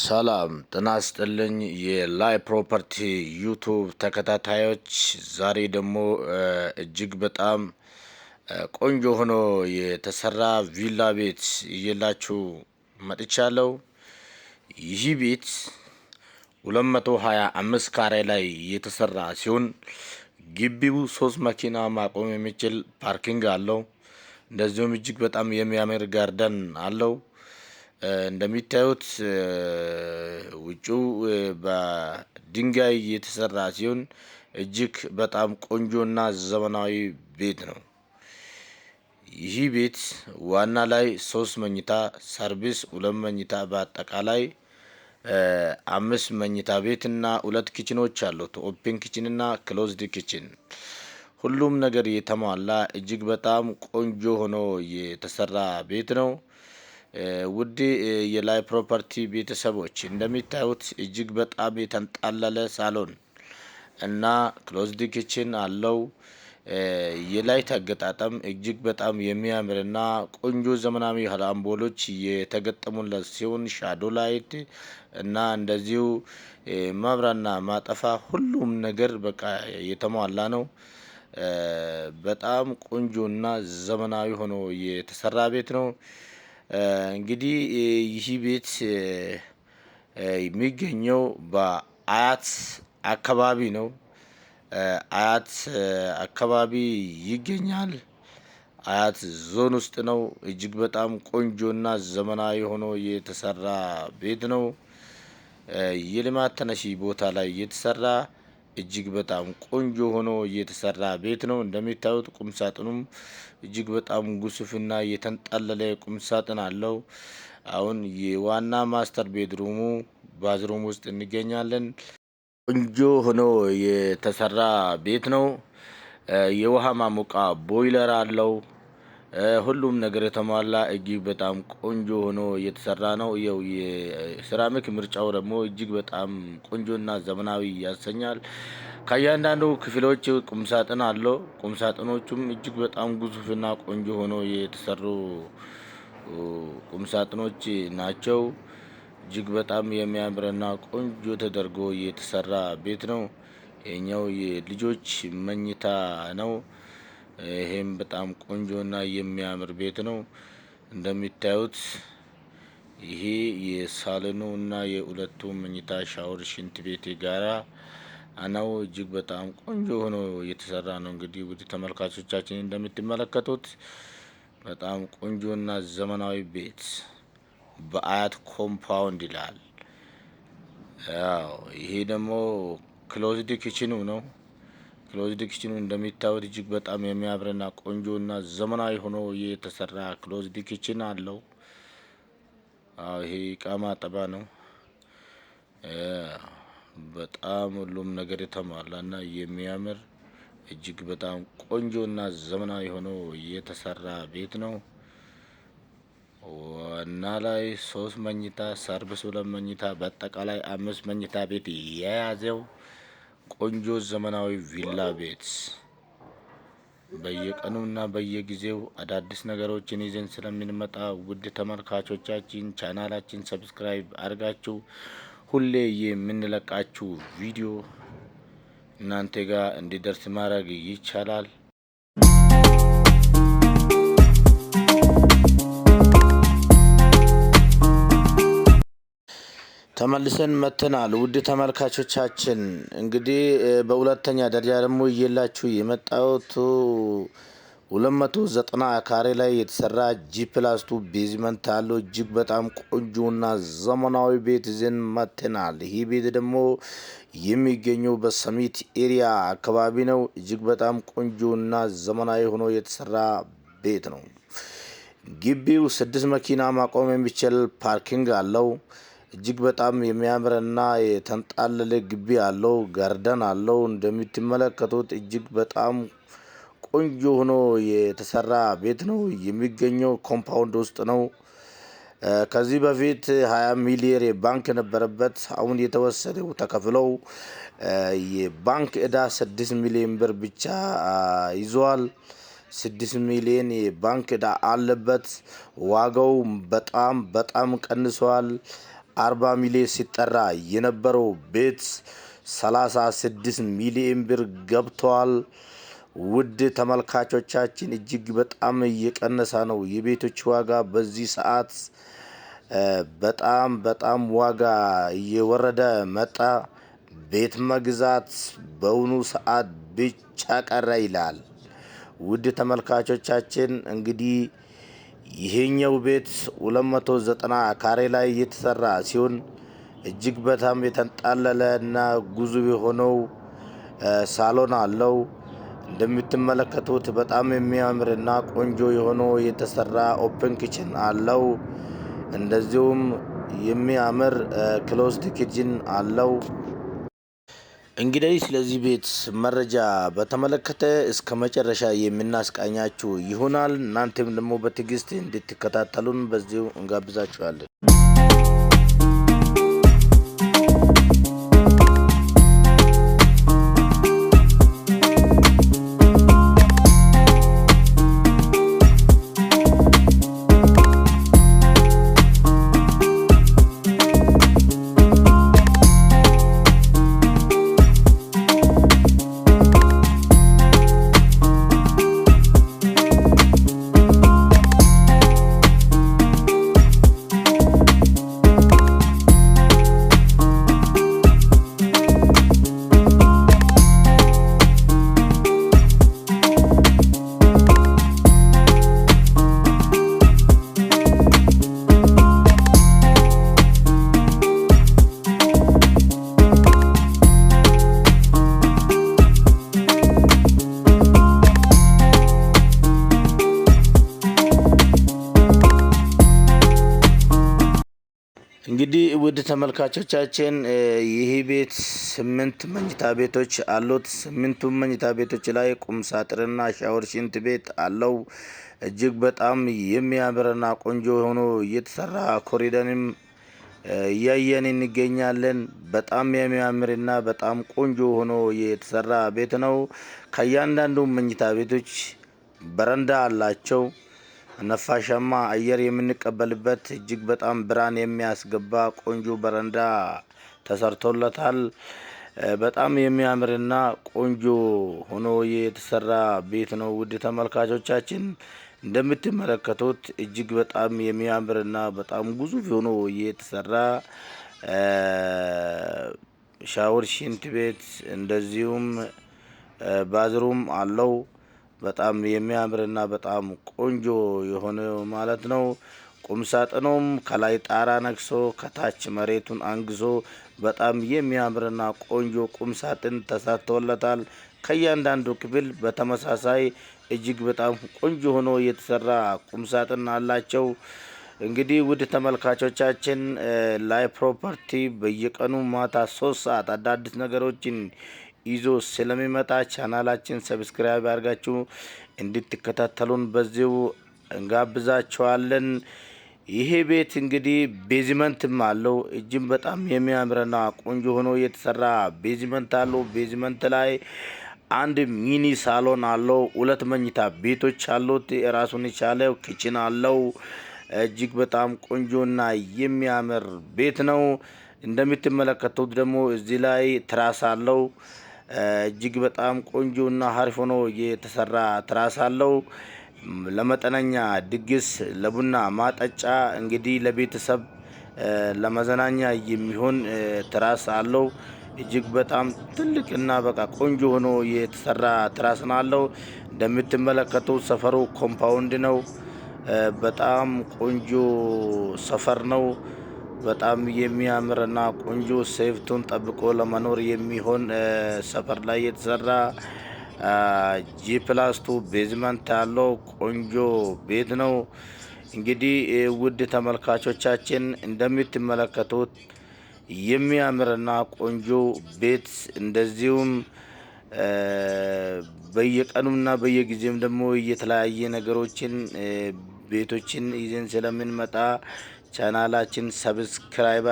ሰላም ጤና ይስጥልኝ የላይ ፕሮፐርቲ ዩቱብ ተከታታዮች፣ ዛሬ ደግሞ እጅግ በጣም ቆንጆ ሆኖ የተሰራ ቪላ ቤት ይዤላችሁ መጥቻለሁ። ይህ ቤት 225 ካሬ ላይ የተሰራ ሲሆን ግቢው 3 መኪና ማቆም የሚችል ፓርኪንግ አለው። እንደዚሁም እጅግ በጣም የሚያምር ጋርደን አለው። እንደሚታዩት ውጪው በድንጋይ የተሰራ ሲሆን እጅግ በጣም ቆንጆና ዘመናዊ ቤት ነው። ይህ ቤት ዋና ላይ 3 መኝታ ሰርቪስ 2 መኝታ በአጠቃላይ 5 መኝታ ቤትና 2 ኪችኖች አሉት። ኦፕን ኪችን እና ክሎዝድ ኪችን ሁሉም ነገር የተሟላ እጅግ በጣም ቆንጆ ሆኖ የተሰራ ቤት ነው። ውድ የላይ ፕሮፐርቲ ቤተሰቦች እንደሚታዩት እጅግ በጣም የተንጣለለ ሳሎን እና ክሎዝድ ኪችን አለው። የላይት አገጣጠም እጅግ በጣም የሚያምርና ቆንጆ ዘመናዊ አምፖሎች የተገጠሙለት ሲሆን ሻዶ ላይት እና እንደዚሁ ማብራና ማጠፋ ሁሉም ነገር በቃ የተሟላ ነው። በጣም ቆንጆና ዘመናዊ ሆኖ የተሰራ ቤት ነው። እንግዲህ ይህ ቤት የሚገኘው በአያት አካባቢ ነው። አያት አካባቢ ይገኛል። አያት ዞን ውስጥ ነው። እጅግ በጣም ቆንጆና ዘመናዊ ሆኖ የተሰራ ቤት ነው። የልማት ተነሺ ቦታ ላይ የተሰራ እጅግ በጣም ቆንጆ ሆኖ የተሰራ ቤት ነው። እንደሚታዩት ቁም ሳጥኑም እጅግ በጣም ግዙፍና የተንጣለለ ቁም ሳጥን አለው። አሁን የዋና ማስተር ቤድሩሙ ባዝሩም ውስጥ እንገኛለን። ቆንጆ ሆኖ የተሰራ ቤት ነው። የውሃ ማሞቃ ቦይለር አለው። ሁሉም ነገር የተሟላ እጅግ በጣም ቆንጆ ሆኖ የተሰራ ነው። ይኸው የሴራሚክ ምርጫው ደግሞ እጅግ በጣም ቆንጆና ዘመናዊ ያሰኛል። ከእያንዳንዱ ክፍሎች ቁም ሳጥን አለው። ቁም ሳጥኖቹም እጅግ በጣም ግዙፍና ቆንጆ ሆኖ የተሰሩ ቁም ሳጥኖች ናቸው። እጅግ በጣም የሚያምርና ቆንጆ ተደርጎ የተሰራ ቤት ነው። ይሄኛው የልጆች መኝታ ነው። ይሄም በጣም ቆንጆና የሚያምር ቤት ነው። እንደሚታዩት ይሄ የሳሎኑ እና የሁለቱ መኝታ ሻወር ሽንት ቤት ጋራ ነው። እጅግ በጣም ቆንጆ ሆኖ የተሰራ ነው። እንግዲህ ውድ ተመልካቾቻችን እንደምትመለከቱት በጣም ቆንጆና ዘመናዊ ቤት በአያት ኮምፓውንድ ይላል። ያው ይሄ ደግሞ ክሎዝድ ኪችኑ ነው። ክሎዝድ ኪችኑ እንደሚታዩት እጅግ በጣም የሚያምርና ቆንጆና ዘመናዊ ሆኖ የተሰራ ክሎዝድ ኪችን አለው። ይሄ እቃ ማጠቢያ ነው። በጣም ሁሉም ነገር የተሟላና የሚያምር እጅግ በጣም ቆንጆና ዘመናዊ ሆኖ የተሰራ ቤት ነው። ዋና ላይ 3 መኝታ ሰርቪስ 2 መኝታ በአጠቃላይ 5 መኝታ ቤት የያዘው ቆንጆ ዘመናዊ ቪላ ቤት በየቀኑና በየጊዜው አዳዲስ ነገሮችን ይዘን ስለምንመጣ ውድ ተመልካቾቻችን ቻናላችን ሰብስክራይብ አድርጋችሁ ሁሌ የምንለቃችሁ ቪዲዮ እናንተ ጋር እንዲደርስ ማድረግ ይቻላል። ተመልሰን መተናል። ውድ ተመልካቾቻችን እንግዲህ በሁለተኛ ደረጃ ደግሞ ይዤላችሁ የመጣሁት 290 ካሬ ላይ የተሰራ ጂ+2 ቤዝመንት አለው። እጅግ በጣም ቆንጆና ዘመናዊ ቤት ይዘን መተናል። ይህ ቤት ደግሞ የሚገኘው በሰሚት ኤሪያ አካባቢ ነው። እጅግ በጣም ቆንጆና ዘመናዊ ሆኖ የተሰራ ቤት ነው። ግቢው 6 መኪና ማቆም የሚችል ፓርኪንግ አለው። እጅግ በጣም የሚያምርና የተንጣለለ ግቢ አለው። ጋርደን አለው። እንደምትመለከቱት እጅግ በጣም ቆንጆ ሆኖ የተሰራ ቤት ነው። የሚገኘው ኮምፓውንድ ውስጥ ነው። ከዚህ በፊት 20 ሚሊዮን የባንክ ነበረበት። አሁን የተወሰደው ተከፍለው የባንክ ዕዳ 6 ሚሊዮን ብር ብቻ ይዟል። 6 ሚሊዮን የባንክ ዕዳ አለበት። ዋጋው በጣም ቀንሷል። 40 ሚሊዮን ሲጠራ የነበረው ቤት 36 ሚሊዮን ብር ገብቷል። ውድ ተመልካቾቻችን እጅግ በጣም እየቀነሰ ነው የቤቶች ዋጋ በዚህ ሰዓት በጣም ዋጋ እየወረደ መጣ። ቤት መግዛት በአሁኑ ሰዓት ብቻ ቀረ ይላል። ውድ ተመልካቾቻችን እንግዲህ ይሄኛው ቤት 290 ካሬ ላይ የተሰራ ሲሆን እጅግ በጣም የተንጣለለ እና ግዙፍ የሆነው ሳሎን አለው። እንደምትመለከቱት በጣም የሚያምርና ቆንጆ የሆነው የተሰራ ኦፕን ኪችን አለው። እንደዚሁም የሚያምር ክሎዝድ ኪችን አለው። እንግዲህ ስለዚህ ቤት መረጃ በተመለከተ እስከ መጨረሻ የምናስቃኛችሁ ይሆናል። እናንተም ደግሞ በትዕግስት እንድትከታተሉን በዚሁ እንጋብዛችኋለን። እንግዲህ ውድ ተመልካቾቻችን ይህ ቤት 8 መኝታ ቤቶች አሉት። 8ቱም መኝታ ቤቶች ላይ ቁም ሳጥንና ሻወር ሽንት ቤት አለው። እጅግ በጣም የሚያምርና ቆንጆ ሆኖ የተሰራ ኮሪደርም እያየን እንገኛለን። በጣም የሚያምርና በጣም ቆንጆ ሆኖ የተሰራ ቤት ነው። ከእያንዳንዱ መኝታ ቤቶች በረንዳ አላቸው። ነፋሻማ አየር የምንቀበልበት እጅግ በጣም ብርሃን የሚያስገባ ቆንጆ በረንዳ ተሰርቶለታል። በጣም የሚያምርና ቆንጆ ሆኖ የተሰራ ቤት ነው። ውድ ተመልካቾቻችን እንደምትመለከቱት እጅግ በጣም የሚያምርና በጣም ግዙፍ ሆኖ የተሰራ ሻወር ሽንት ቤት እንደዚሁም ባዝሩም አለው። በጣም የሚያምርና በጣም ቆንጆ የሆነ ማለት ነው። ቁም ሳጥኑም ከላይ ጣራ ነክሶ ከታች መሬቱን አንግሶ በጣም የሚያምርና ቆንጆ ቁም ሳጥን ተሰርቶለታል። ከእያንዳንዱ ክፍል በተመሳሳይ እጅግ በጣም ቆንጆ ሆኖ የተሰራ ቁም ሳጥን አላቸው። እንግዲህ ውድ ተመልካቾቻችን ላይ ፕሮፐርቲ በየቀኑ ማታ 3 ሰዓት አዳዲስ ነገሮችን ይዞ ስለሚመጣ ቻናላችን ሰብስክራይብ አድርጋችሁ እንድትከታተሉን በዚሁ እንጋብዛችኋለን። ይሄ ቤት እንግዲህ ቤዝመንትም አለው። እጅግ በጣም የሚያምርና ቆንጆ ሆኖ የተሰራ ቤዝመንት አለው። ቤዝመንት ላይ አንድ ሚኒ ሳሎን አለው። 2 መኝታ ቤቶች አሉት። ራሱን የቻለ ኪችን አለው። እጅግ በጣም ቆንጆና የሚያምር ቤት ነው። እንደምትመለከቱት ደግሞ እዚህ ላይ ትራስ አለው። እጅግ በጣም ቆንጆና አሪፍ ሆኖ የተሰራ ትራስ አለው። ለመጠነኛ ድግስ፣ ለቡና ማጠጫ እንግዲህ ለቤተሰብ ለመዘናኛ የሚሆን ትራስ አለው። እጅግ በጣም ትልቅና በቃ ቆንጆ ሆኖ የተሰራ ትራስ አለው። እንደምትመለከቱት ሰፈሩ ኮምፓውንድ ነው። በጣም ቆንጆ ሰፈር ነው። በጣም የሚያምርና ቆንጆ ሴፍቱን ጠብቆ ለመኖር የሚሆን ሰፈር ላይ የተሰራ G+2 ቤዝመንት ያለው ቆንጆ ቤት ነው። እንግዲህ ውድ ተመልካቾቻችን እንደምትመለከቱት የሚያምርና ቆንጆ ቤት እንደዚሁም በየቀኑና በየጊዜም ደግሞ የተለያየ ነገሮችን ቤቶችን ይዘን ስለምንመጣ ቻናላችን ሰብስክራይብ